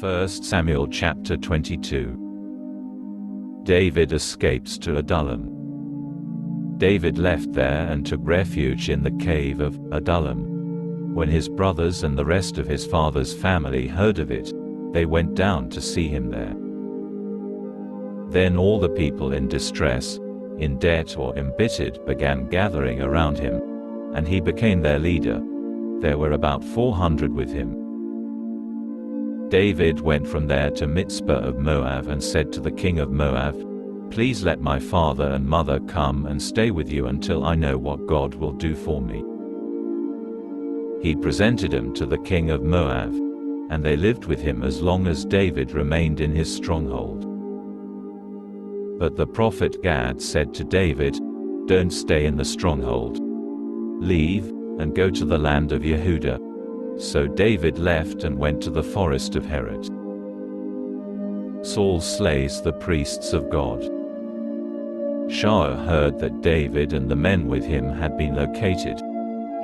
1 Samuel chapter 22. David escapes to Adullam. David left there and took refuge in the cave of Adullam. When his brothers and the rest of his father's family heard of it, they went down to see him there. Then all the people in distress, in debt or embittered, began gathering around him, and he became their leader. There were about 400 with him. David went from there to Mizpah of Moab and said to the king of Moab, "Please let my father and mother come and stay with you until I know what God will do for me." He presented him to the king of Moab, and they lived with him as long as David remained in his stronghold. But the prophet Gad said to David, "Don't stay in the stronghold. Leave, and go to the land of Yehudah." So David left and went to the forest of Heret. Saul slays the priests of God. Shaul heard that David and the men with him had been located.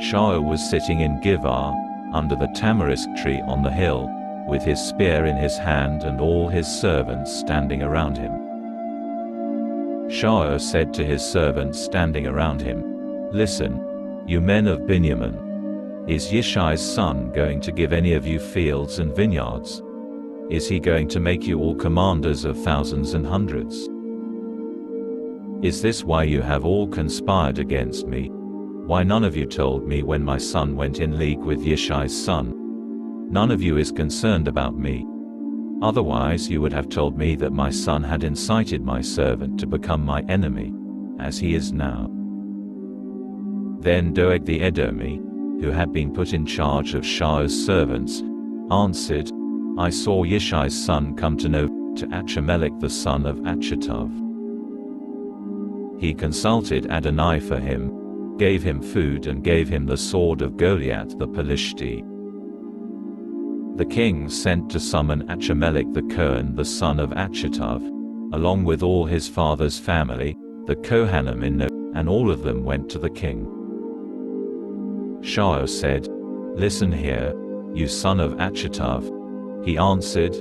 Shaul was sitting in Giv'ah, under the tamarisk tree on the hill, with his spear in his hand and all his servants standing around him. Shaul said to his servants standing around him, "Listen, you men of Benjamin. Is Yishai's son going to give any of you fields and vineyards? Is he going to make you all commanders of thousands and hundreds? Is this why you have all conspired against me? Why none of you told me when my son went in league with Yishai's son? None of you is concerned about me. Otherwise you would have told me that my son had incited my servant to become my enemy, as he is now." Then Doeg the Edomi, who had been put in charge of Shaul's servants, answered, "I saw Yishai's son come to Nob, to Achimelech the son of Achitav. He consulted Adonai for him, gave him food and gave him the sword of Goliath the Pelishti." The king sent to summon Achimelech the Cohen the son of Achitav, along with all his father's family, the Kohanim in Nob, and all of them went to the king. Shaul said, "Listen here, you son of Achitav." He answered,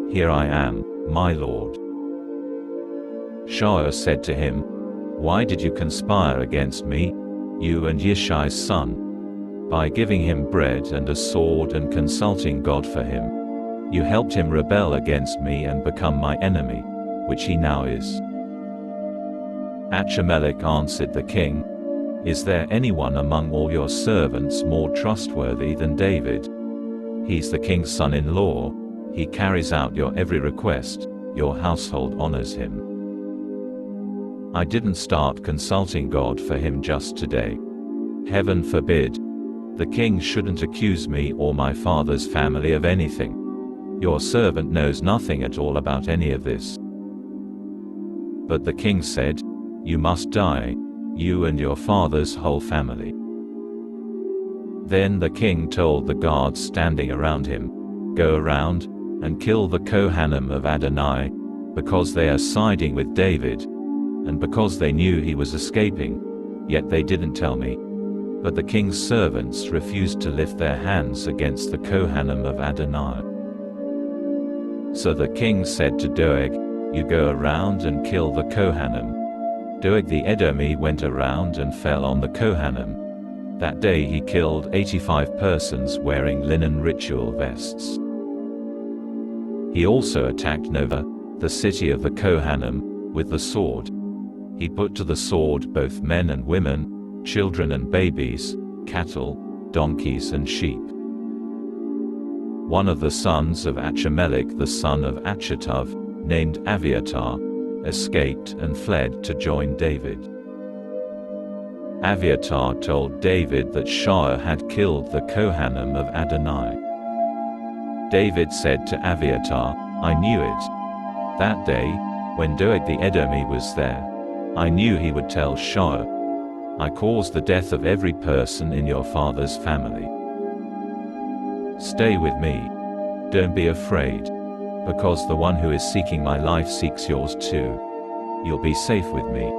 "Here I am, my lord." Shaul said to him, "Why did you conspire against me, you and Yishai's son? By giving him bread and a sword and consulting God for him, you helped him rebel against me and become my enemy, which he now is." Achimelech answered the king, "Is there anyone among all your servants more trustworthy than David? He's the king's son-in-law, he carries out your every request, your household honors him. I didn't start consulting God for him just today. Heaven forbid. The king shouldn't accuse me or my father's family of anything. Your servant knows nothing at all about any of this." But the king said, "You must die, you and your father's whole family." Then the king told the guards standing around him, "Go around, and kill the Kohanim of Adonai, because they are siding with David, and because they knew he was escaping, yet they didn't tell me." But the king's servants refused to lift their hands against the Kohanim of Adonai. So the king said to Doeg, "You go around and kill the Kohanim." Doeg the Edomi went around and fell on the Kohanim. That day he killed 85 persons wearing linen ritual vests. He also attacked Nova, the city of the Kohanim, with the sword. He put to the sword both men and women, children and babies, cattle, donkeys and sheep. One of the sons of Achimelech the son of Achitav, named Aviatar, escaped and fled to join David. Aviatar told David that Shaul had killed the Kohanim of Adonai. David said to Aviatar, "I knew it. That day, when Doeg the Edomi was there, I knew he would tell Shaul. I caused the death of every person in your father's family. Stay with me. Don't be afraid. Because the one who is seeking my life seeks yours too. You'll be safe with me."